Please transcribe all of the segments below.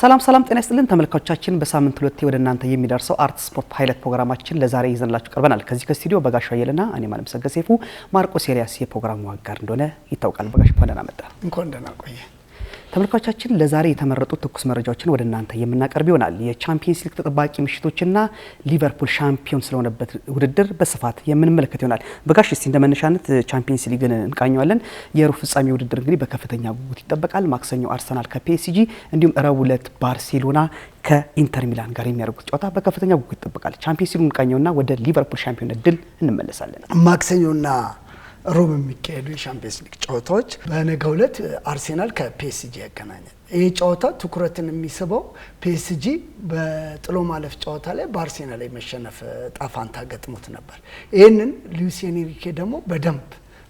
ሰላም ጤና ይስጥልን ተመልካቾቻችን በሳምንት ሁለቴ ወደ እናንተ የሚደርሰው አርት ስፖርት ሃይላይት ፕሮግራማችን ለዛሬ ይዘንላችሁ ቀርበናል። ከዚህ ከስቱዲዮ በጋሻው አየለና እኔ ማለም ሰገሰይፉ ማርቆስ ኤልያስ የፕሮግራሙ አጋር እንደሆነ ይታወቃል። በጋሽ እንኳን ደህና መጣ። እንኳን ደህና ቆየ። ተመልካቾቻችን ለዛሬ የተመረጡ ትኩስ መረጃዎችን ወደ እናንተ የምናቀርብ ይሆናል። የቻምፒየንስ ሊግ ተጠባቂ ምሽቶችና ሊቨርፑል ሻምፒዮን ስለሆነበት ውድድር በስፋት የምንመለከት ይሆናል። በጋሽ እስቲ እንደመነሻነት ቻምፒየንስ ሊግን እንቃኘዋለን። የሩብ ፍጻሜ ውድድር እንግዲህ በከፍተኛ ጉጉት ይጠበቃል። ማክሰኞ አርሰናል ከፒኤስጂ እንዲሁም ረቡዕ ዕለት ባርሴሎና ከኢንተር ሚላን ጋር የሚያደርጉት ጨዋታ በከፍተኛ ጉጉት ይጠበቃል። ቻምፒየንስ ሊግን እንቃኘውና ወደ ሊቨርፑል ሻምፒዮን ድል እንመለሳለን። ማክሰኞና ሮብ የሚካሄዱ የሻምፒየንስ ሊግ ጨዋታዎች በነገው ዕለት አርሴናል ከፒኤስጂ ያገናኛል። ይህ ጨዋታ ትኩረትን የሚስበው ፒኤስጂ በጥሎ ማለፍ ጨዋታ ላይ በአርሴናል ላይ መሸነፍ ጣፋንታ ገጥሞት ነበር። ይህንን ሉዊስ ኤንሪኬ ደግሞ በደንብ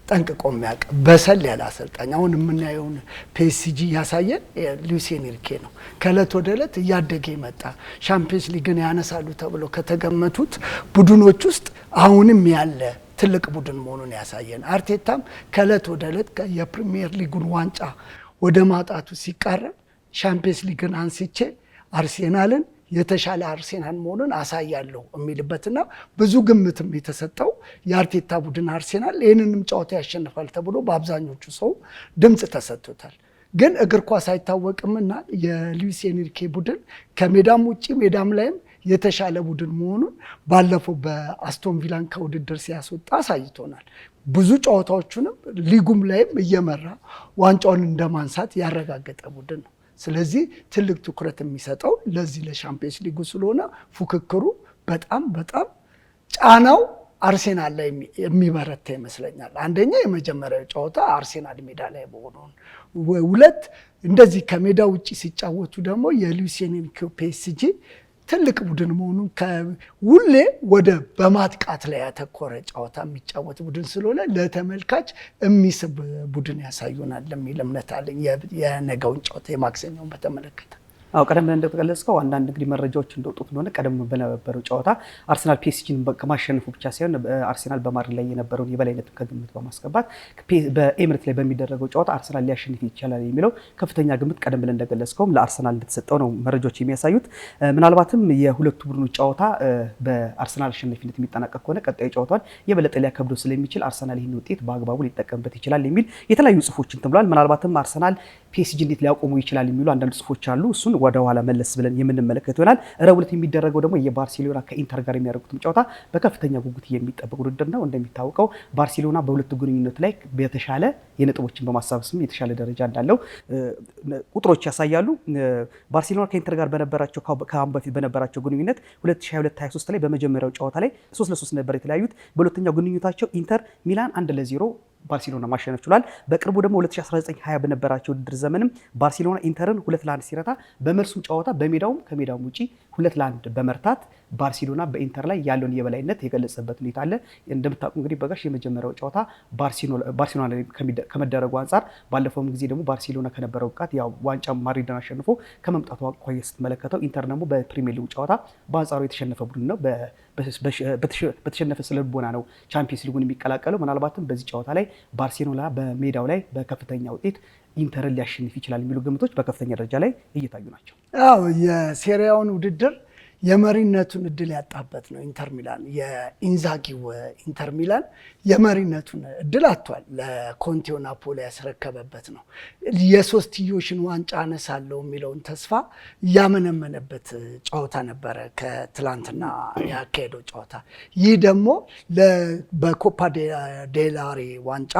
ጠንቅቆ የሚያውቅ በሰል ያለ አሰልጣኝ። አሁን የምናየውን ፒኤስጂ ያሳየን ሉዊስ ኤንሪኬ ነው። ከእለት ወደ እለት እያደገ የመጣ ሻምፒየንስ ሊግን ያነሳሉ ተብሎ ከተገመቱት ቡድኖች ውስጥ አሁንም ያለ ትልቅ ቡድን መሆኑን ያሳየን። አርቴታም ከእለት ወደ እለት የፕሪሚየር ሊጉን ዋንጫ ወደ ማጣቱ ሲቃረብ ሻምፒየንስ ሊግን አንስቼ አርሴናልን የተሻለ አርሴናል መሆኑን አሳያለሁ የሚልበትና ብዙ ግምትም የተሰጠው የአርቴታ ቡድን አርሴናል ይህንንም ጨዋታ ያሸንፋል ተብሎ በአብዛኞቹ ሰው ድምፅ ተሰጥቶታል። ግን እግር ኳስ አይታወቅምና የሉዊስ ኤንሪኬ ቡድን ከሜዳም ውጭ ሜዳም ላይም የተሻለ ቡድን መሆኑን ባለፈው በአስቶን ቪላን ከውድድር ሲያስወጣ አሳይቶናል። ብዙ ጨዋታዎቹንም ሊጉም ላይም እየመራ ዋንጫውን እንደማንሳት ያረጋገጠ ቡድን ነው። ስለዚህ ትልቅ ትኩረት የሚሰጠው ለዚህ ለሻምፒየንስ ሊጉ ስለሆነ ፉክክሩ በጣም ጫናው አርሴናል ላይ የሚበረታ ይመስለኛል። አንደኛ የመጀመሪያው ጨዋታ አርሴናል ሜዳ ላይ በሆነውን፣ ሁለት እንደዚህ ከሜዳ ውጭ ሲጫወቱ ደግሞ የሉዊስ ኤንሪኬ ፒኤስጂ ትልቅ ቡድን መሆኑን ሁሌ ወደ በማጥቃት ላይ ያተኮረ ጨዋታ የሚጫወት ቡድን ስለሆነ ለተመልካች የሚስብ ቡድን ያሳዩናል የሚል እምነት አለኝ። የነገውን ጨዋታ የማክሰኛውን በተመለከተ ቀደም ብለን እንደተገለጸው አንዳንድ እንግዲህ መረጃዎች እንደወጡት እንደሆነ ቀደም በነበረው ጨዋታ አርሰናል ፒኤስጂን ከማሸነፉ ብቻ ሳይሆን አርሰናል በማድረግ ላይ የነበረውን የበላይነት ከግምት በማስገባት በኤምሬት ላይ በሚደረገው ጨዋታ አርሰናል ሊያሸንፍ ይችላል የሚለው ከፍተኛ ግምት ቀደም ብለን እንደገለጽከውም ለአርሰናል እንደተሰጠው ነው መረጃዎች የሚያሳዩት። ምናልባትም የሁለቱ ቡድኖች ጨዋታ በአርሰናል አሸናፊነት የሚጠናቀቅ ከሆነ ቀጣዩ ጨዋታን የበለጠ ሊያከብደው ስለሚችል አርሰናል ይህን ውጤት በአግባቡ ሊጠቀምበት ይችላል የሚል የተለያዩ ጽሁፎችን ተብሏል። ምናልባትም አርሰናል ፒኤስጂ እንዴት ሊያቆሙ ይችላል የሚሉ አንዳንድ ጽሁፎች አሉ። እሱን ወደ ኋላ መለስ ብለን የምንመለከት ይሆናል። ረቡዕ ዕለት የሚደረገው ደግሞ የባርሴሎና ከኢንተር ጋር የሚያደርጉትም ጨዋታ በከፍተኛ ጉጉት የሚጠበቅ ውድድር ነው። እንደሚታወቀው ባርሴሎና በሁለቱ ግንኙነት ላይ በተሻለ የነጥቦችን በማሳበስም የተሻለ ደረጃ እንዳለው ቁጥሮች ያሳያሉ። ባርሴሎና ከኢንተር ጋር ከአሁን በፊት በነበራቸው ግንኙነት 2022-23 ላይ በመጀመሪያው ጨዋታ ላይ 3-3 ነበር የተለያዩት። በሁለተኛው ግንኙነታቸው ኢንተር ሚላን 1-0 ባርሴሎና ማሸነፍ ችሏል። በቅርቡ ደግሞ 2019-20 በነበራቸው ውድድር ዘመንም ባርሴሎና ኢንተርን 2-1 ሲረታ በመልሱም ጨዋታ በሜዳውም ከሜዳውም ውጪ 2-1 በመርታት ባርሴሎና በኢንተር ላይ ያለውን የበላይነት የገለጸበት ሁኔታ አለ። እንደምታውቁ እንግዲህ በጋሽ የመጀመሪያው ጨዋታ ባርሴሎና ላይ ከመደረጉ አንጻር ባለፈውም ጊዜ ደግሞ ባርሴሎና ከነበረው ብቃት ያው ዋንጫ ማድሪድን አሸንፎ ከመምጣቱ አኳያ ስትመለከተው ኢንተር ደግሞ በፕሪሚየር ሊግ ጨዋታ በአንጻሩ የተሸነፈ ቡድን ነው። በተሸነፈ ስለልቦና ነው ቻምፒየንስ ሊጉን የሚቀላቀለው። ምናልባትም በዚህ ጨዋታ ላይ ባርሴሎና በሜዳው ላይ በከፍተኛ ውጤት ኢንተርን ሊያሸንፍ ይችላል የሚሉ ግምቶች በከፍተኛ ደረጃ ላይ እየታዩ ናቸው። የሴሪያውን ውድድር የመሪነቱን እድል ያጣበት ነው ኢንተር ሚላን። የኢንዛጊው ኢንተር ሚላን የመሪነቱን እድል አጥቷል። ለኮንቴው ናፖሊ ያስረከበበት ነው። የሶስትዮሽን ዋንጫ አነሳለሁ የሚለውን ተስፋ እያመነመነበት ጨዋታ ነበረ ከትላንትና ያካሄደው ጨዋታ። ይህ ደግሞ በኮፓ ዴላሬ ዋንጫ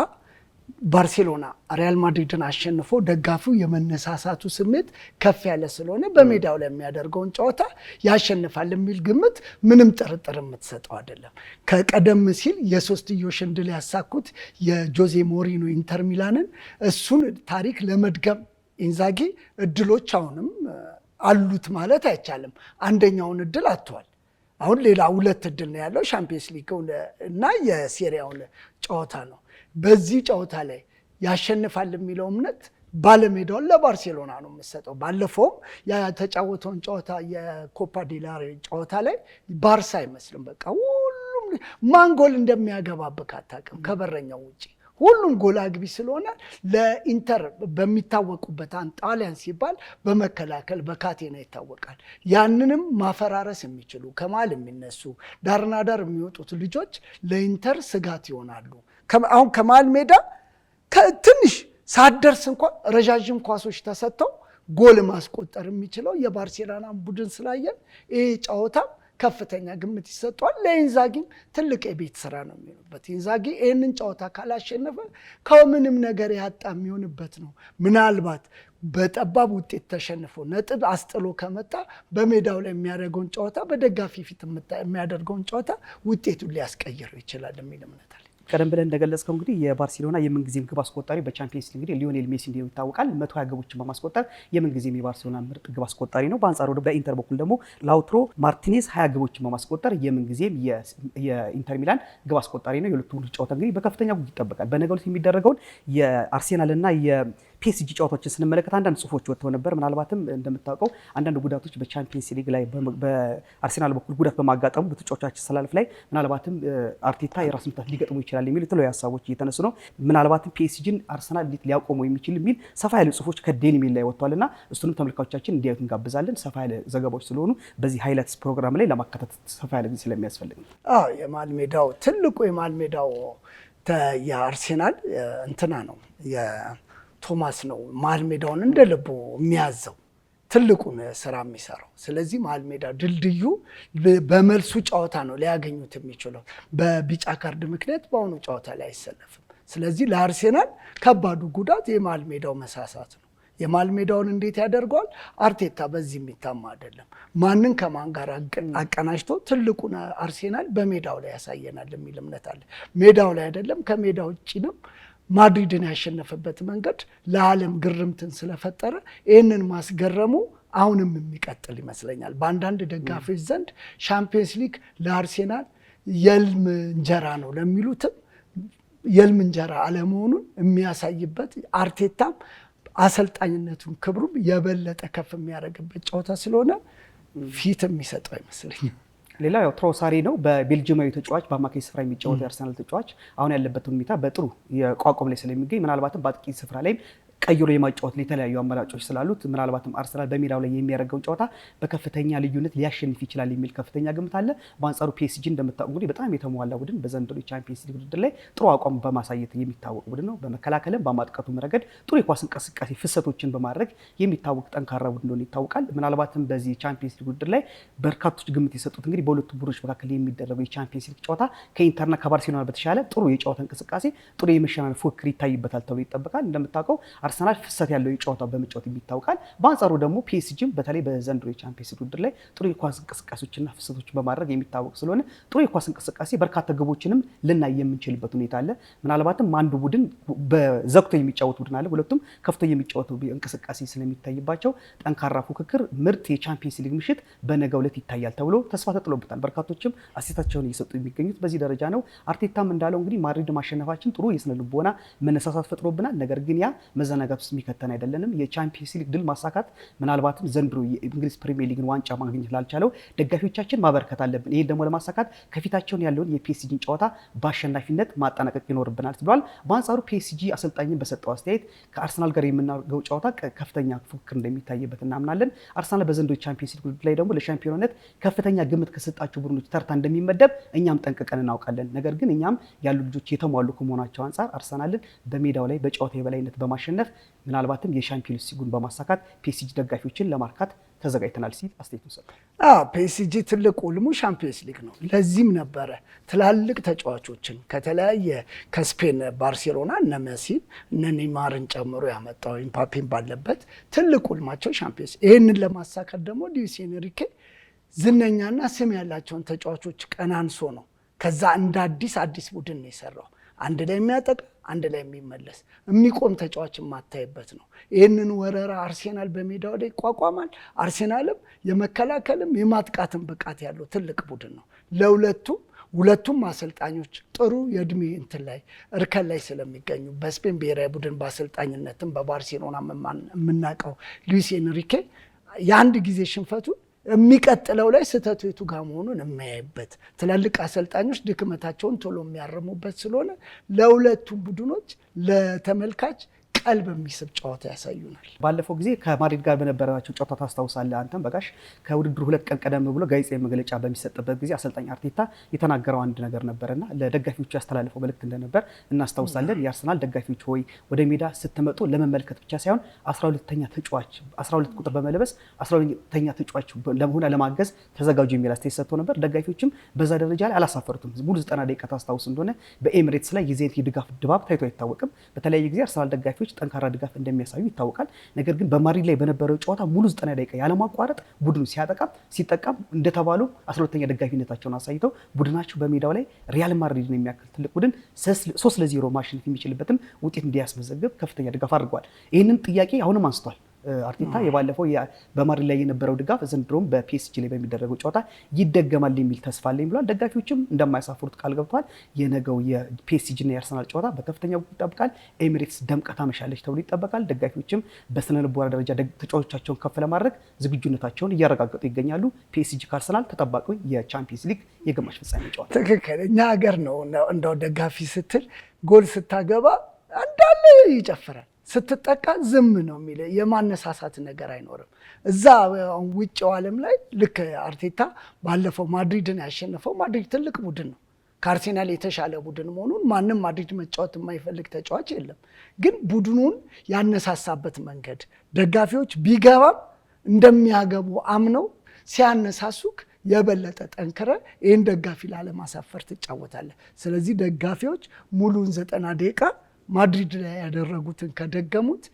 ባርሴሎና ሪያል ማድሪድን አሸንፎ ደጋፊው የመነሳሳቱ ስሜት ከፍ ያለ ስለሆነ በሜዳው ላይ የሚያደርገውን ጨዋታ ያሸንፋል የሚል ግምት ምንም ጥርጥር የምትሰጠው አይደለም። ከቀደም ሲል የሶስትዮሽን ድል ያሳኩት የጆዜ ሞሪኖ ኢንተር ሚላንን እሱን ታሪክ ለመድገም ኢንዛጊ እድሎች አሁንም አሉት ማለት አይቻልም። አንደኛውን እድል አጥቷል። አሁን ሌላ ሁለት እድል ነው ያለው፣ ሻምፒየንስ ሊግ እና የሴሪያውን ጨዋታ ነው። በዚህ ጨዋታ ላይ ያሸንፋል የሚለው እምነት ባለሜዳውን ለባርሴሎና ነው የምሰጠው። ባለፈውም የተጫወተውን ጨዋታ የኮፓ ዴላሬ ጨዋታ ላይ ባርሳ አይመስልም። በቃ ሁሉም ማን ጎል እንደሚያገባብህ አታውቅም ከበረኛው ውጭ። ሁሉም ጎል አግቢ ስለሆነ ለኢንተር በሚታወቁበት ጣሊያን ሲባል በመከላከል በካቴና ይታወቃል። ያንንም ማፈራረስ የሚችሉ ከመሃል የሚነሱ ዳርና ዳር የሚወጡት ልጆች ለኢንተር ስጋት ይሆናሉ። አሁን ከመሃል ሜዳ ትንሽ ሳትደርስ እንኳን ረዣዥም ኳሶች ተሰጥተው ጎል ማስቆጠር የሚችለው የባርሴሎና ቡድን ስላየን ይሄ ጨዋታ ከፍተኛ ግምት ይሰጠዋል። ለኢንዛጊም ትልቅ የቤት ስራ ነው የሚሆንበት። ኢንዛጊ ይህንን ጨዋታ ካላሸነፈ ከምንም ነገር ያጣ የሚሆንበት ነው። ምናልባት በጠባብ ውጤት ተሸንፎ ነጥብ አስጥሎ ከመጣ በሜዳው ላይ የሚያደርገውን ጨዋታ በደጋፊ ፊት የሚያደርገውን ጨዋታ ውጤቱን ሊያስቀይረው ይችላል የሚል እምነት አለ። ቀደም ብለን እንደገለጽከው እንግዲህ የባርሴሎና የምንጊዜም ግብ አስቆጣሪ በቻምፒየንስ ሊግ እንግዲህ ሊዮኔል ሜሲ እንደሆነ ይታወቃል። 120 ግቦችን በማስቆጠር የምንጊዜም የባርሴሎና ምርጥ ግብ አስቆጣሪ ነው። በአንጻሩ በኢንተር በኩል ደግሞ ላውትሮ ማርቲኔዝ 20 ግቦችን በማስቆጠር የምንጊዜም የኢንተር ሚላን ግብ አስቆጣሪ ነው። የሁለቱ ጨዋታ እንግዲህ በከፍተኛ ጉጉት ይጠበቃል። በነገው ዕለት የሚደረገውን የአርሴናልና ፒኤስጂ ጨዋታዎችን ስንመለከት አንዳንድ ጽሁፎች ወጥተው ነበር። ምናልባትም እንደምታውቀው አንዳንድ ጉዳቶች በቻምፒየንስ ሊግ ላይ በአርሴናል በኩል ጉዳት በማጋጠሙ በተጫዋቾች ሰላልፍ ላይ ምናልባትም አርቴታ የራስ ምታት ሊገጥሙ ይችላል የሚሉ የተለያዩ ሀሳቦች እየተነሱ ነው። ምናልባትም ፒኤስጂን አርሰናል ሊያቆመው የሚችል የሚል ሰፋ ያለ ጽሁፎች ከዴሊ ሜል ላይ ወጥቷልና እሱንም ተመልካቾቻችን እንዲያዩት እንጋብዛለን። ሰፋ ያለ ዘገባዎች ስለሆኑ በዚህ ሃይላይትስ ፕሮግራም ላይ ለማካተት ሰፋ ያለ ጊዜ ስለሚያስፈልግ ነው። የመሃል ሜዳው ትልቁ የመሃል ሜዳው የአርሴናል እንትና ነው ቶማስ ነው መሃል ሜዳውን እንደ ልቡ የሚያዘው ትልቁን ስራ የሚሰራው። ስለዚህ መሃል ሜዳ ድልድዩ በመልሱ ጨዋታ ነው ሊያገኙት የሚችለው። በቢጫ ካርድ ምክንያት በአሁኑ ጨዋታ ላይ አይሰለፍም። ስለዚህ ለአርሴናል ከባዱ ጉዳት የመሃል ሜዳው መሳሳት ነው። የመሃል ሜዳውን እንዴት ያደርገዋል? አርቴታ በዚህ የሚታማ አይደለም። ማንን ከማን ጋር አቀናጅቶ ትልቁን አርሴናል በሜዳው ላይ ያሳየናል የሚል እምነት አለ። ሜዳው ላይ አይደለም ከሜዳ ውጭ ነው። ማድሪድን ያሸነፈበት መንገድ ለዓለም ግርምትን ስለፈጠረ ይህንን ማስገረሙ አሁንም የሚቀጥል ይመስለኛል። በአንዳንድ ደጋፊዎች ዘንድ ሻምፒየንስ ሊግ ለአርሴናል የልም እንጀራ ነው ለሚሉትም የልም እንጀራ አለመሆኑን የሚያሳይበት አርቴታም አሰልጣኝነቱን ክብሩም የበለጠ ከፍ የሚያደርግበት ጨዋታ ስለሆነ ፊት የሚሰጠው አይመስለኝም። ሌላው ያው ትሮሳሪ ነው። በቤልጂየማዊ ተጫዋች በአማካይ ስፍራ የሚጫወት የአርሰናል ተጫዋች አሁን ያለበት ሁኔታ በጥሩ የቋቋም ላይ ስለሚገኝ ምናልባትም በአጥቂ ስፍራ ላይ ቀይሮ የማጫወት የተለያዩ አማራጮች ስላሉት ምናልባትም አርሰናል በሜዳው ላይ የሚያደርገውን ጨዋታ በከፍተኛ ልዩነት ሊያሸንፍ ይችላል የሚል ከፍተኛ ግምት አለ። በአንጻሩ ፒኤስጂ እንደምታውቁ እንግዲህ በጣም የተሟላ ቡድን በዘንድሮ የቻምፒየንስ ሊግ ውድድር ላይ ጥሩ አቋም በማሳየት የሚታወቅ ቡድን ነው። በመከላከልም በማጥቃቱም ረገድ ጥሩ የኳስ እንቅስቃሴ ፍሰቶችን በማድረግ የሚታወቅ ጠንካራ ቡድን እንደሆነ ይታወቃል። ምናልባትም በዚህ የቻምፒየንስ ሊግ ውድድር ላይ በርካቶች ግምት የሰጡት እንግዲህ በሁለቱ ቡድኖች መካከል የሚደረገው የቻምፒየንስ ሊግ ጨዋታ ከኢንተርና ከባርሴሎና በተሻለ ጥሩ የጨዋታ እንቅስቃሴ፣ ጥሩ የመሸናነፍ ፉክክር ይታይበታል ተብሎ ይጠበቃል። እንደምታውቀው አርሰናል ፍሰት ያለው የጨዋታ በመጫወት ይታወቃል። በአንጻሩ ደግሞ ፒኤስጂም በተለይ በዘንድሮ የቻምፒየንስ ሊግ ውድድር ላይ ጥሩ የኳስ እንቅስቃሴዎችና ፍሰቶች በማድረግ የሚታወቅ ስለሆነ ጥሩ የኳስ እንቅስቃሴ በርካታ ግቦችንም ልናይ የምንችልበት ሁኔታ አለ። ምናልባትም አንዱ ቡድን በዘግቶ የሚጫወት ቡድን አለ፣ ሁለቱም ከፍቶ የሚጫወቱ እንቅስቃሴ ስለሚታይባቸው ጠንካራ ፉክክር፣ ምርጥ የቻምፒየንስ ሊግ ምሽት በነገው ዕለት ይታያል ተብሎ ተስፋ ተጥሎበታል። በርካቶችም አስተያየታቸውን እየሰጡ የሚገኙት በዚህ ደረጃ ነው። አርቴታም እንዳለው እንግዲህ ማድሪድ ማሸነፋችን ጥሩ የስነ ልቦና መነሳሳት ፈጥሮብናል፣ ነገር ግን ያ መዘናጋት ውስጥ የሚከተን አይደለንም። የቻምፒየንስ ሊግ ድል ማሳካት ምናልባትም ዘንድሮ የእንግሊዝ ፕሪሚየር ሊግን ዋንጫ ማግኘት ላልቻለው ደጋፊዎቻችን ማበረከት አለብን። ይሄን ደግሞ ለማሳካት ከፊታቸውን ያለውን የፒኤስጂን ጨዋታ በአሸናፊነት ማጠናቀቅ ይኖርብናል ብለዋል። በአንጻሩ ፒኤስጂ አሰልጣኝን በሰጠው አስተያየት ከአርሰናል ጋር የምናደርገው ጨዋታ ከፍተኛ ፉክክር እንደሚታይበት እናምናለን። አርሰናል በዘንድሮ የቻምፒየንስ ሊግ ውድድር ላይ ደግሞ ለሻምፒዮንነት ከፍተኛ ግምት ከሰጣቸው ቡድኖች ተርታ እንደሚመደብ እኛም ጠንቅቀን እናውቃለን። ነገር ግን እኛም ያሉ ልጆች የተሟሉ ከመሆናቸው አንጻር አርሰናልን በሜዳው ላይ በጨዋታ የበላይነት በማሸነፍ ምናልባትም የሻምፒዮንስ ሊጉን በማሳካት ፒኤስጂ ደጋፊዎችን ለማርካት ተዘጋጅተናል ሲል አስተያየቱን ሰጥቷል። ፒኤስጂ ትልቁ ህልሙ ሻምፒዮንስ ሊግ ነው። ለዚህም ነበረ ትላልቅ ተጫዋቾችን ከተለያየ ከስፔን ባርሴሎና እነ መሲን እነ ኔይማርን ጨምሮ ያመጣው ኢምባፔን ባለበት ትልቁ ህልማቸው ሻምፒዮንስ። ይህንን ለማሳካት ደግሞ ሉዊስ ኤንሪኬ ዝነኛና ስም ያላቸውን ተጫዋቾች ቀናንሶ ነው ከዛ እንደ አዲስ ቡድን ነው የሰራው። አንድ ላይ የሚያጠቃ አንድ ላይ የሚመለስ የሚቆም ተጫዋች የማታይበት ነው። ይህንን ወረራ አርሴናል በሜዳው ላይ ይቋቋማል። አርሴናልም የመከላከልም የማጥቃትም ብቃት ያለው ትልቅ ቡድን ነው። ሁለቱም አሰልጣኞች ጥሩ የእድሜ እንትን ላይ እርከን ላይ ስለሚገኙ በስፔን ብሔራዊ ቡድን በአሰልጣኝነትም በባርሴሎና የምናውቀው ሉዊስ ኤንሪኬ የአንድ ጊዜ ሽንፈቱን የሚቀጥለው ላይ ስህተቱ የቱ ጋር መሆኑን የሚያይበት ትላልቅ አሰልጣኞች ድክመታቸውን ቶሎ የሚያርሙበት ስለሆነ ለሁለቱም ቡድኖች ለተመልካች ቀልብ የሚስብ ጨዋታ ያሳዩናል። ባለፈው ጊዜ ከማድሪድ ጋር በነበራቸው ጨዋታ ታስታውሳለህ አንተም በጋሽ ከውድድሩ 2 ቀን ቀደም ብሎ ጋዜጣዊ መግለጫ በሚሰጥበት ጊዜ አሰልጣኝ አርቴታ የተናገረው አንድ ነገር ነበርና ለደጋፊዎቹ ያስተላለፈው መልእክት እንደነበር እናስታውሳለን። የአርሰናል ደጋፊዎች ሆይ ወደ ሜዳ ስትመጡ ለመመልከት ብቻ ሳይሆን 12 ቁጥር በመለበስ 12ኛ ተጫዋች ለመሆን ለማገዝ ተዘጋጁ የሚል አስተያየት ሰጥቶ ነበር። ደጋፊዎችም በዛ ደረጃ ላይ አላሳፈሩትም። ሙሉ 90 ደቂቃ ታስታውስ እንደሆነ በኤሚሬትስ ላይ የዚህ የድጋፍ ድባብ ታይቶ አይታወቅም። በተለያየ ጊዜ አርሰናል ደጋፊዎች ጠንካራ ድጋፍ እንደሚያሳዩ ይታወቃል። ነገር ግን በማድሪድ ላይ በነበረው ጨዋታ ሙሉ 90 ደቂቃ ያለማቋረጥ ቡድኑ ሲጠቃም እንደተባሉ 12ኛ ደጋፊነታቸውን አሳይተው ቡድናቸው በሜዳው ላይ ሪያል ማድሪድን የሚያክል ትልቅ ቡድን 3-0 ማሸነፍ የሚችልበትን ውጤት እንዲያስመዘግብ ከፍተኛ ድጋፍ አድርጓል። ይህንን ጥያቄ አሁንም አንስቷል አርቴታ። የባለፈው በማድሪድ ላይ የነበረው ድጋፍ ዘንድሮም በፒኤስጂ ላይ በሚደረገው ጨዋታ ይደገማል የሚል ተስፋ አለኝ ብሏል። ደጋፊዎችም እንደማያሳፍሩት ቃል ገብቷል። የነገው የፒኤስጂ እና የአርሰናል ጨዋታ በከፍተኛ ጉጉት ይጠብቃል። ኤሚሬትስ ደምቃ ታመሻለች ተብሎ ይጠበቃል። ደጋፊዎችም በስነ ልቦና ደረጃ ተጫዋቾቻቸውን ከፍ ለማድረግ ዝግጁነታቸውን እያረጋገጡ ይገኛሉ። ፒኤስጂ ከአርሰናል ተጠባቂው የቻምፒየንስ ሊግ የግማሽ ፍጻሜ ጨዋታ ትክክል። እኛ ሀገር ነው እንደው ደጋፊ ስትል ጎል ስታገባ እንዳለ ይጨፍራል፣ ስትጠቃ ዝም ነው የሚል የማነሳሳት ነገር አይኖርም። እዛ ውጭው ዓለም ላይ ልክ አርቴታ ባለፈው ማድሪድን ያሸነፈው ማድሪድ ትልቅ ቡድን ነው፣ ከአርሴናል የተሻለ ቡድን መሆኑን ማንም ማድሪድ መጫወት የማይፈልግ ተጫዋች የለም። ግን ቡድኑን ያነሳሳበት መንገድ ደጋፊዎች ቢገባም እንደሚያገቡ አምነው ሲያነሳሱክ የበለጠ ጠንክረ ይህን ደጋፊ ላለማሳፈር ትጫወታለህ። ስለዚህ ደጋፊዎች ሙሉን 90 ደቂቃ ማድሪድ ላይ ያደረጉትን ከደገሙት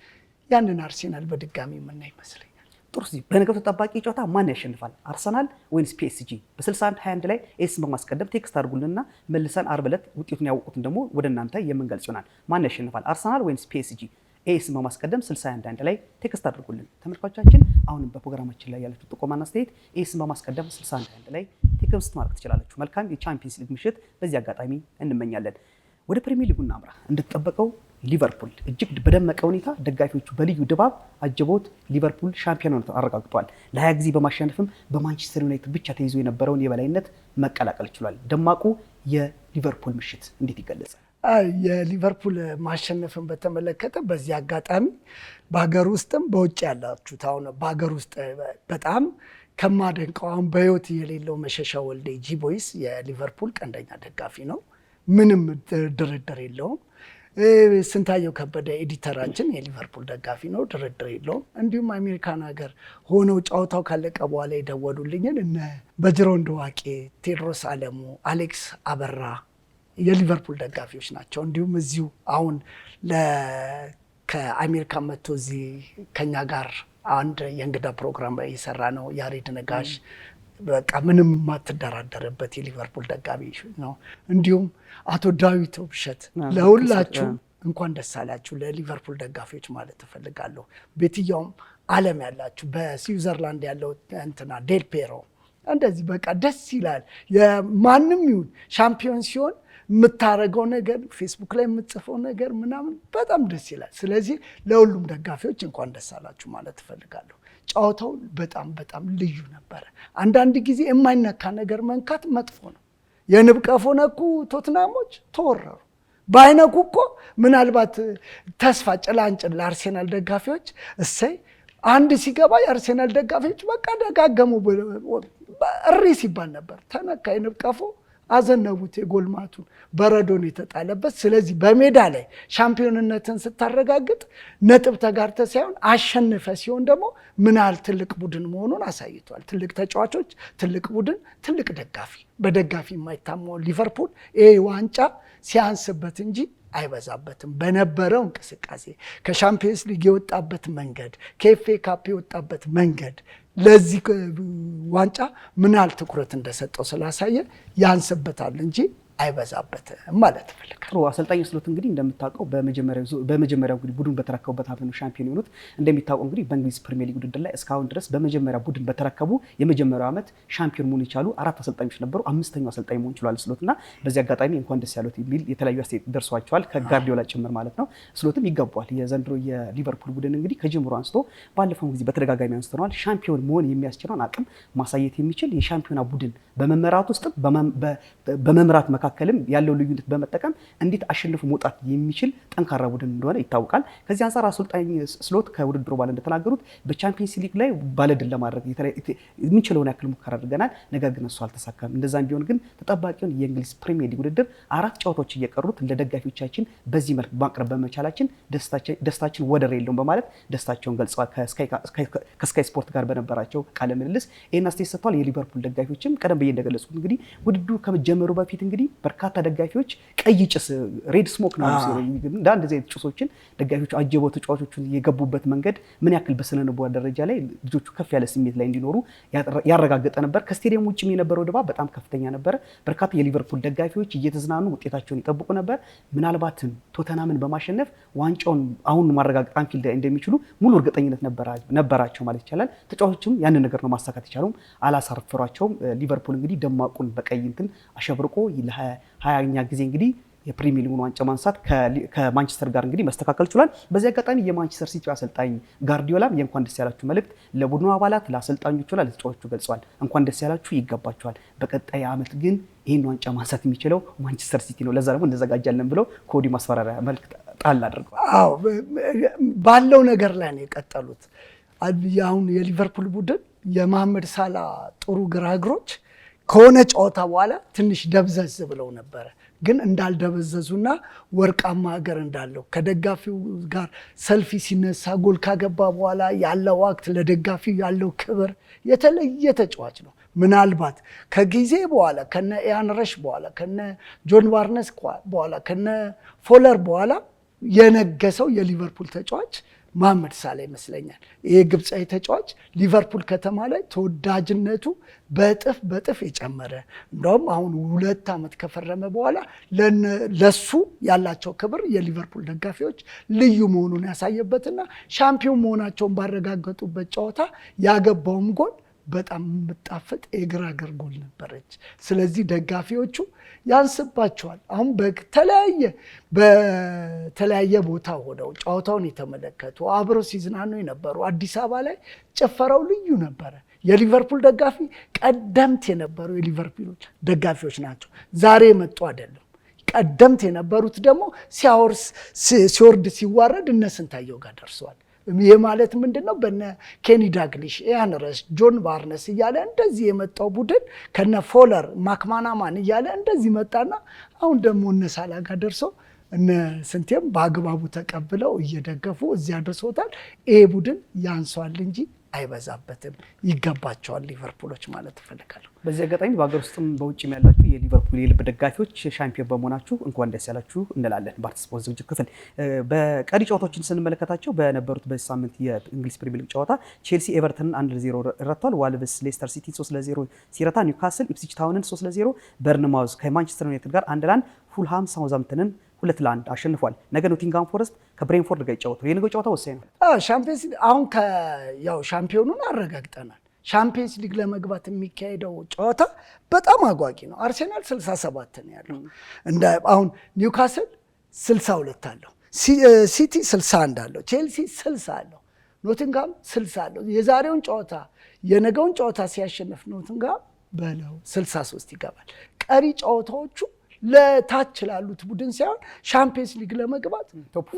ያንን አርሴናል በድጋሚ የምናይ ይመስለኛል። ጥሩ። በነገው ተጠባቂ ጨዋታ ማን ያሸንፋል? አርሰናል ወይስ ፒኤስጂ? በ6121 ላይ ኤስ በማስቀደም ቴክስት አድርጉልንና መልሰን ዓርብ ዕለት ውጤቱን ያወቁትን ደግሞ ወደ እናንተ የምንገልጽ ይሆናል። ማን ያሸንፋል? አርሰናል ወይስ ፒኤስጂ? ኤስ በማስቀደም 6121 ላይ ቴክስት አድርጉልን። ተመልካቾቻችን አሁንም በፕሮግራማችን ላይ ያላችሁ ጥቆማና አስተያየት ኤስ በማስቀደም 6121 ላይ ቴክስት ማድረግ ትችላላችሁ። መልካም የቻምፒየንስ ሊግ ምሽት በዚህ አጋጣሚ እንመኛለን። ወደ ፕሪሚየር ሊጉ እናምራ። እንደተጠበቀው ሊቨርፑል እጅግ በደመቀ ሁኔታ ደጋፊዎቹ በልዩ ድባብ አጅቦት ሊቨርፑል ሻምፒዮንነቱን አረጋግጧል። ለ20 ጊዜ በማሸነፍም በማንቸስተር ዩናይትድ ብቻ ተይዞ የነበረውን የበላይነት መቀላቀል ችሏል። ደማቁ የሊቨርፑል ምሽት እንዴት ይገለጻል? የሊቨርፑል ማሸነፍን በተመለከተ በዚህ አጋጣሚ በሀገር ውስጥም በውጭ ያላችሁት አሁን በሀገር ውስጥ በጣም ከማደንቀው አሁን በህይወት የሌለው መሸሻ ወልዴ ጂቦይስ የሊቨርፑል ቀንደኛ ደጋፊ ነው። ምንም ድርድር የለውም። ስንታየው ከበደ ኤዲተራችን የሊቨርፑል ደጋፊ ነው፣ ድርድር የለውም። እንዲሁም አሜሪካን ሀገር ሆነው ጨዋታው ካለቀ በኋላ የደወሉልኝን እነ በጅሮንድ ዋቄ፣ ቴድሮስ አለሙ፣ አሌክስ አበራ የሊቨርፑል ደጋፊዎች ናቸው። እንዲሁም እዚሁ አሁን ከአሜሪካ መጥቶ እዚህ ከኛ ጋር አንድ የእንግዳ ፕሮግራም እየሰራ ነው ያሬድ ነጋሽ፣ በቃ ምንም የማትደራደርበት የሊቨርፑል ደጋፊ ነው። እንዲሁም አቶ ዳዊት ውብሸት፣ ለሁላችሁ እንኳን ደስ አላችሁ ለሊቨርፑል ደጋፊዎች ማለት እፈልጋለሁ። ቤትያውም ዓለም ያላችሁ በስዊዘርላንድ ያለው እንትና ዴል ፔሮ እንደዚህ በቃ ደስ ይላል። የማንም ይሁን ሻምፒዮን ሲሆን የምታረገው ነገር ፌስቡክ ላይ የምትጽፈው ነገር ምናምን በጣም ደስ ይላል። ስለዚህ ለሁሉም ደጋፊዎች እንኳን ደስ አላችሁ ማለት እፈልጋለሁ። ጨዋታው በጣም በጣም ልዩ ነበረ። አንዳንድ ጊዜ የማይነካ ነገር መንካት መጥፎ ነው። የንብ ቀፎ ነኩ ቶትናሞች ተወረሩ። ባይነኩ እኮ ምናልባት ተስፋ ጭላንጭል ለአርሴናል ደጋፊዎች እሰይ አንድ ሲገባ የአርሴናል ደጋፊዎች በቃ ደጋገሙ እሪ ሲባል ነበር። ተነካ የንብ ቀፎ፣ አዘነቡት የጎልማቱን በረዶን የተጣለበት። ስለዚህ በሜዳ ላይ ሻምፒዮንነትን ስታረጋግጥ ነጥብ ተጋርተ ሳይሆን አሸንፈ ሲሆን ደግሞ ምን ያህል ትልቅ ቡድን መሆኑን አሳይቷል። ትልቅ ተጫዋቾች፣ ትልቅ ቡድን፣ ትልቅ ደጋፊ። በደጋፊ የማይታመው ሊቨርፑል ይሄ ዋንጫ ሲያንስበት እንጂ አይበዛበትም። በነበረው እንቅስቃሴ ከሻምፒየንስ ሊግ የወጣበት መንገድ፣ ከኤፍኤ ካፕ የወጣበት መንገድ ለዚህ ዋንጫ ምን ያህል ትኩረት እንደሰጠው ስላሳየ ያንስበታል እንጂ አይበዛበትም ማለት ፈልጋለሁ። ጥሩ አሰልጣኝ ስሎት እንግዲህ እንደምታውቀው በመጀመሪያው እንግዲህ ቡድን በተረከቡበት ዓመት ነው ሻምፒዮን የሆኑት። እንደሚታወቀው እንግዲህ በእንግሊዝ ፕሪሚየር ሊግ ውድድር ላይ እስካሁን ድረስ በመጀመሪያ ቡድን በተረከቡ የመጀመሪያው ዓመት ሻምፒዮን መሆን የቻሉ 4 አሰልጣኞች ነበሩ። 5ኛው አሰልጣኝ መሆን ችሏል ስሎት እና በዚህ አጋጣሚ እንኳን ደስ ያሉት የሚል የተለያዩ አስተያየት ደርሷቸዋል ከጋርዲዮላ ጭምር ማለት ነው። ስሎትም ይገባዋል። የዘንድሮ የሊቨርፑል ቡድን እንግዲህ ከጅምሮ አንስቶ ባለፈው ጊዜ በተደጋጋሚ አንስተነዋል። ሻምፒዮን መሆን የሚያስችለውን አቅም ማሳየት የሚችል የሻምፒዮና ቡድን በመመራት ውስጥ በመምራት መካከልም ያለው ልዩነት በመጠቀም እንዴት አሸንፎ መውጣት የሚችል ጠንካራ ቡድን እንደሆነ ይታወቃል። ከዚህ አንፃር አሰልጣኝ ስሎት ከውድድሩ በኋላ እንደተናገሩት በቻምፒየንስ ሊግ ላይ ባለድል ለማድረግ የምንችለውን ያክል ሙከራ አድርገናል፣ ነገር ግን እሱ አልተሳካም። እንደዛም ቢሆን ግን ተጠባቂውን የእንግሊዝ ፕሪሚየር ሊግ ውድድር 4 ጨዋታዎች እየቀሩት ለደጋፊዎቻችን በዚህ መልክ ማቅረብ በመቻላችን ደስታችን ወደር የለውም በማለት ደስታቸውን ገልጸዋል። ከስካይ ስፖርት ጋር በነበራቸው ቃለ ምልልስ ይህን አስተያየት ሰጥተዋል። የሊቨርፑል ደጋፊዎችም ቀደም ብዬ እንደገለጽኩት እንግዲህ ውድድሩ ከመጀመሩ በፊት እንግዲህ በርካታ ደጋፊዎች ቀይ ጭስ ሬድ ስሞክ ነው እንደ አንድ ዘይት ጭሶችን ደጋፊዎቹ አጀበው ተጫዋቾቹን የገቡበት መንገድ ምን ያክል በስነልቦና ደረጃ ላይ ልጆቹ ከፍ ያለ ስሜት ላይ እንዲኖሩ ያረጋገጠ ነበር። ከስቴዲየም ውጭም የነበረው ድባብ በጣም ከፍተኛ ነበር። በርካታ የሊቨርፑል ደጋፊዎች እየተዝናኑ ውጤታቸውን ይጠብቁ ነበር። ምናልባትም ቶተናምን በማሸነፍ ዋንጫውን አሁን ማረጋገጥ አንፊልድ እንደሚችሉ ሙሉ እርግጠኝነት ነበራቸው ማለት ይቻላል። ተጫዋቾችም ያንን ነገር ነው ማሳካት የቻሉም፣ አላሳፈሯቸውም። ሊቨርፑል እንግዲህ ደማቁን በቀይ እንትን አሸብርቆ ለ20ኛ ጊዜ እንግዲህ የፕሪሚየር ሊጉን ዋንጫ ማንሳት ከማንቸስተር ጋር እንግዲህ መስተካከል ችሏል። በዚህ አጋጣሚ የማንቸስተር ሲቲ አሰልጣኝ ጋርዲዮላም የእንኳን ደስ ያላችሁ መልእክት ለቡድኑ አባላት፣ ለአሰልጣኞቹና ለተጫዋቾቹ ገልጸዋል። እንኳን ደስ ያላችሁ፣ ይገባችኋል። በቀጣይ ዓመት ግን ይህን ዋንጫ ማንሳት የሚችለው ማንቸስተር ሲቲ ነው። ለዛ ደግሞ እንዘጋጃለን ብለው ከወዲሁ ማስፈራሪያ መልእክት ጣል አድርገዋል። አዎ ባለው ነገር ላይ ነው የቀጠሉት። አሁን የሊቨርፑል ቡድን የመሐመድ ሳላ ጥሩ ግራ እግሮች ከሆነ ጨዋታ በኋላ ትንሽ ደብዘዝ ብለው ነበረ። ግን እንዳልደበዘዙና ወርቃማ ሀገር እንዳለው ከደጋፊው ጋር ሰልፊ ሲነሳ ጎል ካገባ በኋላ ያለው ወቅት ለደጋፊው ያለው ክብር የተለየ ተጫዋች ነው። ምናልባት ከጊዜ በኋላ ከነ ኢያን ረሽ በኋላ ከነ ጆን ባርነስ በኋላ ከነ ፎለር በኋላ የነገሰው የሊቨርፑል ተጫዋች መሐመድ ሳላ ይመስለኛል። ይሄ ግብፃዊ ተጫዋች ሊቨርፑል ከተማ ላይ ተወዳጅነቱ በጥፍ የጨመረ እንደውም አሁን 2 ዓመት ከፈረመ በኋላ ለሱ ያላቸው ክብር የሊቨርፑል ደጋፊዎች ልዩ መሆኑን ያሳየበትና ሻምፒዮን መሆናቸውን ባረጋገጡበት ጨዋታ ያገባውም ጎል በጣም የምጣፍጥ የግራ እግር ጎል ነበረች። ስለዚህ ደጋፊዎቹ ያንስባቸዋል። አሁን በተለያየ ቦታ ሆነው ጨዋታውን የተመለከቱ አብረው ሲዝናኑ የነበሩ አዲስ አበባ ላይ ጭፈራው ልዩ ነበረ። የሊቨርፑል ደጋፊ ቀደምት የነበሩ የሊቨርፑል ደጋፊዎች ናቸው፣ ዛሬ የመጡ አይደለም። ቀደምት የነበሩት ደግሞ ሲወርድ ሲዋረድ እነ ስንታየው ጋር ደርሰዋል። ይህ ማለት ምንድነው? በነ ኬኒ ዳግሊሽ፣ ኢያን ረሽ፣ ጆን ባርነስ እያለ እንደዚህ የመጣው ቡድን ከነ ፎለር ማክማናማን እያለ እንደዚህ መጣና አሁን ደግሞ እነ ሳላ ጋር ደርሶ እነ ስንቴም በአግባቡ ተቀብለው እየደገፉ እዚያ ደርሶታል። ይሄ ቡድን ያንሷል እንጂ አይበዛበትም። ይገባቸዋል ሊቨርፑሎች ማለት እፈልጋለሁ። በዚህ አጋጣሚ በሀገር ውስጥም በውጭም ያላችሁ የሊቨርፑል የልብ ደጋፊዎች ሻምፒዮን በመሆናችሁ እንኳን ደስ ያላችሁ እንላለን። በአርት ስፖርት ዝግጅት ክፍል በቀሪ ጨዋታዎችን ስንመለከታቸው በነበሩት በዚህ ሳምንት የእንግሊዝ ፕሪሚየር ሊግ ጨዋታ ቼልሲ ኤቨርተንን 1-0 ረቷል። ዋልቭስ ሌስተር ሲቲ 3-0 ሲረታ፣ ኒውካስል ኢፕስዊች ታውንን 3-0፣ በርንማውዝ ከማንቸስተር ዩናይትድ ጋር 1-1፣ ፉልሃም ሳውዛምፕተንን 2-1 አሸንፏል። ነገ ኖቲንግሃም ፎረስት ከብሬንፎርድ ጋር ይጫወታል። የነገው ጨዋታ ወሳኝ ነው። ሻምፒየንስ አሁን ሻምፒዮኑን አረጋግጠናል። ሻምፒየንስ ሊግ ለመግባት የሚካሄደው ጨዋታ በጣም አጓጊ ነው። አርሴናል 67 ነው ያለው። አሁን ኒውካስል 62 አለው፣ ሲቲ 61 አለው፣ ቼልሲ 60 አለው፣ ኖቲንግሃም 60 አለው። የዛሬውን ጨዋታ የነገውን ጨዋታ ሲያሸንፍ ኖቲንግሃም በለው 63 ይገባል። ቀሪ ጨዋታዎቹ ለታች ላሉት ቡድን ሳይሆን ሻምፒየንስ ሊግ ለመግባት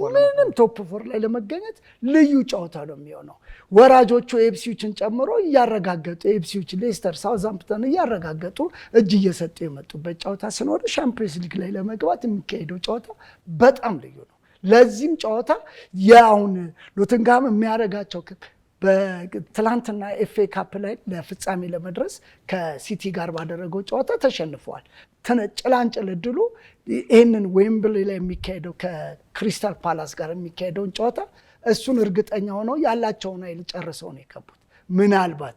ምንም ቶፕ 4 ላይ ለመገኘት ልዩ ጨዋታ ነው የሚሆነው። ወራጆቹ ኤፕስዊችን ጨምሮ እያረጋገጡ ኤፕስዊች፣ ሌስተር፣ ሳውዛምፕተን እያረጋገጡ እጅ እየሰጡ የመጡበት ጨዋታ ሲኖር ሻምፒየንስ ሊግ ላይ ለመግባት የሚካሄደው ጨዋታ በጣም ልዩ ነው። ለዚህም ጨዋታ የአሁን ኖቲንግሃም የሚያደርጋቸው በትላንትና ኤፍኤ ካፕ ላይ ለፍጻሜ ለመድረስ ከሲቲ ጋር ባደረገው ጨዋታ ተሸንፈዋል። ጭላንጭል እድሉ ይህንን ዌምብሊ ላይ የሚካሄደው ከክሪስታል ፓላስ ጋር የሚካሄደውን ጨዋታ እሱን እርግጠኛ ሆነው ያላቸውን ኃይል ጨርሰው ነው የገቡት። ምናልባት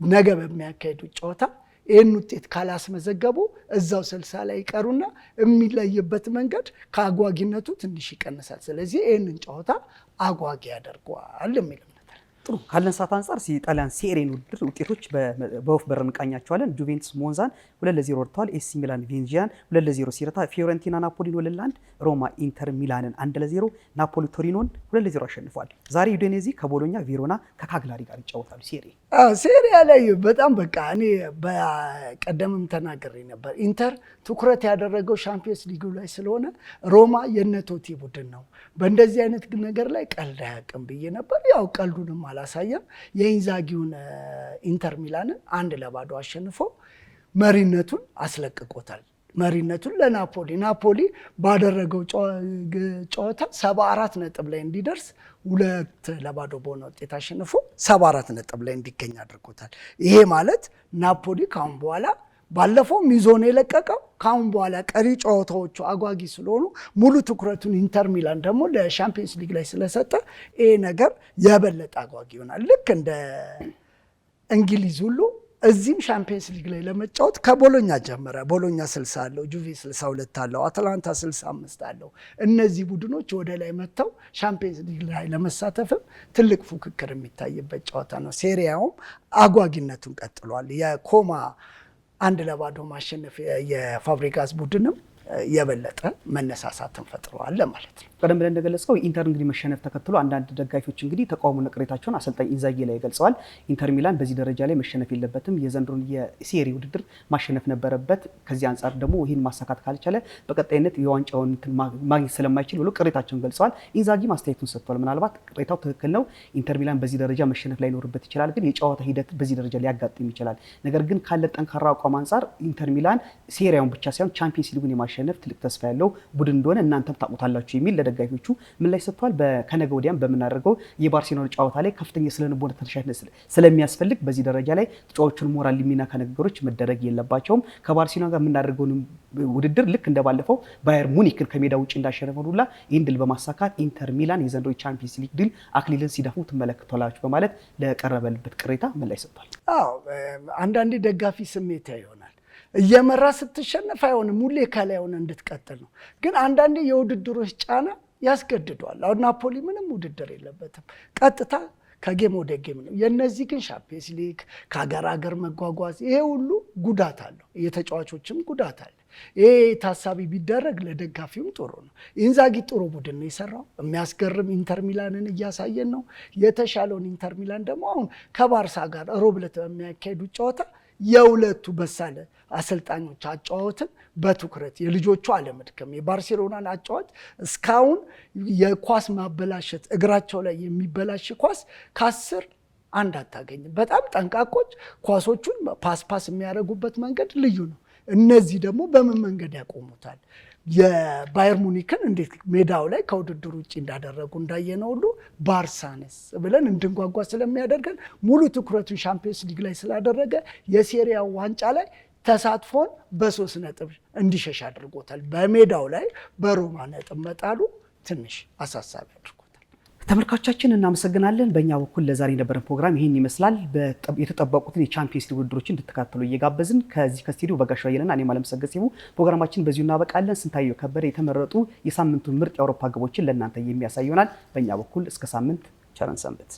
ነገ በሚያካሄዱት ጨዋታ ይህን ውጤት ካላስመዘገቡ እዛው 60 ላይ ይቀሩና የሚለይበት መንገድ ከአጓጊነቱ ትንሽ ይቀንሳል። ስለዚህ ይህንን ጨዋታ አጓጊ ያደርገዋል የሚልም ጥሩ ካለን ሰዓት አንጻር ጣሊያን ሴሪን ውድድር ውጤቶች በወፍ በር እንቃኛቸዋለን። ጁቬንቱስ ሞንዛን 2-0 ወርተዋል። ኤሲ ሚላን ቬንዚያን 2-0 ሲረታ፣ ፊዮረንቲና ናፖሊን 2-1፣ ሮማ ኢንተር ሚላንን 1-0፣ ናፖሊ ቶሪኖን 2-0 አሸንፏል። ዛሬ ዩዲኔዜ ከቦሎኛ፣ ቬሮና ከካግላሪ ጋር ይጫወታሉ። ሴሪ ላይ በጣም በቃ እኔ በቀደምም ተናግሬ ነበር። ኢንተር ትኩረት ያደረገው ሻምፒየንስ ሊጉ ላይ ስለሆነ ሮማ የነቶቲ ቡድን ነው። በእንደዚህ አይነት ነገር ላይ ቀልድ አያውቅም ብዬ ነበር። ያው ቀልዱንም አላሳየም። የኢንዛጊውን ኢንተር ሚላንን 1-0 አሸንፎ መሪነቱን አስለቅቆታል። መሪነቱን ለናፖሊ ባደረገው ጨዋታ 74 ነጥብ ላይ እንዲደርስ 2-0 በሆነ ውጤት አሸንፎ 74 ነጥብ ላይ እንዲገኝ አድርጎታል። ይሄ ማለት ናፖሊ ካሁን በኋላ ባለፈው ሚዞን የለቀቀው ካሁን በኋላ ቀሪ ጨዋታዎቹ አጓጊ ስለሆኑ ሙሉ ትኩረቱን ኢንተር ሚላን ደግሞ ለሻምፒየንስ ሊግ ላይ ስለሰጠ ይሄ ነገር የበለጠ አጓጊ ይሆናል። ልክ እንደ እንግሊዝ ሁሉ እዚህም ሻምፒየንስ ሊግ ላይ ለመጫወት ከቦሎኛ ጀመረ። ቦሎኛ 60 አለው፣ ጁቬ 62 አለው፣ አትላንታ 65 አለው። እነዚህ ቡድኖች ወደ ላይ መጥተው ሻምፒየንስ ሊግ ላይ ለመሳተፍም ትልቅ ፉክክር የሚታይበት ጨዋታ ነው። ሴሪያውም አጓጊነቱን ቀጥሏል። የኮማ 1-0 ማሸነፍ የፋብሪጋስ ቡድንም የበለጠ መነሳሳትን ፈጥረዋል ማለት ነው። ቀደም ብለን እንደገለጽከው ኢንተር እንግዲህ መሸነፍ ተከትሎ አንዳንድ ደጋፊዎች እንግዲህ ተቃውሞና ቅሬታቸውን አሰልጣኝ ኢንዛጊ ላይ ገልጸዋል። ኢንተር ሚላን በዚህ ደረጃ ላይ መሸነፍ የለበትም፣ የዘንድሮን የሴሪ ውድድር ማሸነፍ ነበረበት። ከዚህ አንጻር ደግሞ ይህን ማሳካት ካልቻለ በቀጣይነት የዋንጫውን ማግኘት ስለማይችል ብሎ ቅሬታቸውን ገልጸዋል። ኢንዛጊ ማስተያየቱን ሰጥቷል። ምናልባት ቅሬታው ትክክል ነው፣ ኢንተር ሚላን በዚህ ደረጃ መሸነፍ ላይኖርበት ይችላል፣ ግን የጨዋታ ሂደት በዚህ ደረጃ ሊያጋጥም ይችላል። ነገር ግን ካለ ጠንካራ አቋም አንጻር ኢንተር ሚላን ሴሪያውን ብቻ ሳይሆን ቻምፒየንስ ሊጉን የማሸነፍ ትልቅ ተስፋ ያለው ቡድን እንደሆነ እናንተም ታውቁታላችሁ የሚል ለደጋፊዎቹ ምን ላይ ሰጥቷል። ከነገ ወዲያም በምናደርገው የባርሴሎና ጨዋታ ላይ ከፍተኛ ስለንቦና ተነሳሽነት ስለሚያስፈልግ በዚህ ደረጃ ላይ ተጫዋቾቹን ሞራል የሚነካ ነገሮች መደረግ የለባቸውም። ከባርሴሎና ጋር የምናደርገውን ውድድር ልክ እንደባለፈው ባየር ሙኒክን ከሜዳ ውጭ እንዳሸነፈው ሁላ ይህን ድል በማሳካት ኢንተር ሚላን የዘንድሮ ቻምፒየንስ ሊግ ድል አክሊልን ሲደፉ ትመለከቷላችሁ በማለት ለቀረበልበት ቅሬታ ምን ላይ ሰጥቷል። አንዳንዴ ደጋፊ ስሜት ይሆናል። እየመራ ስትሸነፍ አይሆንም፣ ሁሌ ከላይ ሆነ እንድትቀጥል ነው። ግን አንዳንዴ የውድድሮች ጫና ያስገድዷል። አሁን ናፖሊ ምንም ውድድር የለበትም፣ ቀጥታ ከጌም ወደ ጌም ነው። የነዚህ ግን ሻምፒየንስ ሊግ ከሀገር ሀገር መጓጓዝ ይሄ ሁሉ ጉዳት አለው፣ የተጫዋቾችም ጉዳት አለ። ይሄ ታሳቢ ቢደረግ ለደጋፊውም ጥሩ ነው። ኢንዛጊ ጥሩ ቡድን ነው የሰራው፣ የሚያስገርም ኢንተር ሚላንን እያሳየን ነው። የተሻለውን ኢንተር ሚላን ደግሞ አሁን ከባርሳ ጋር ሮብ ዕለት በሚያካሄዱት ጨዋታ የሁለቱ በሳለ አሰልጣኞች አጫወትን በትኩረት የልጆቹ አለመድከም የባርሴሎናን አጫወት እስካሁን የኳስ ማበላሸት እግራቸው ላይ የሚበላሽ ኳስ ከ10 አንድ አታገኝም። በጣም ጠንቃቆች፣ ኳሶቹን ፓስ የሚያደርጉበት መንገድ ልዩ ነው። እነዚህ ደግሞ በምን መንገድ ያቆሙታል? የባየር ሙኒክን እንዴት ሜዳው ላይ ከውድድር ውጭ እንዳደረጉ እንዳየነው ሁሉ ባርሳንስ ብለን እንድንጓጓ ስለሚያደርገን ሙሉ ትኩረቱን ሻምፒየንስ ሊግ ላይ ስላደረገ የሴሪያው ዋንጫ ላይ ተሳትፎን በ3 ነጥብ እንዲሸሽ አድርጎታል። በሜዳው ላይ በሮማ ነጥብ መጣሉ ትንሽ አሳሳቢ አድርጎታል። ተመልካቾቻችን እናመሰግናለን። በእኛ በኩል ለዛሬ የነበረን ፕሮግራም ይህን ይመስላል። የተጠበቁትን የቻምፒየንስ ሊግ ውድድሮችን እንድትከታተሉ እየጋበዝን ከዚህ ከስቱዲዮ በጋሻው አየለና እኔ አለምሰገድ ሲቡ ፕሮግራማችን በዚሁ እናበቃለን። ስንታየው ከበደ የተመረጡ የሳምንቱ ምርጥ የአውሮፓ ግቦችን ለእናንተ የሚያሳይ ይሆናል። በእኛ በኩል እስከ ሳምንት ቸር ሰንብቱ።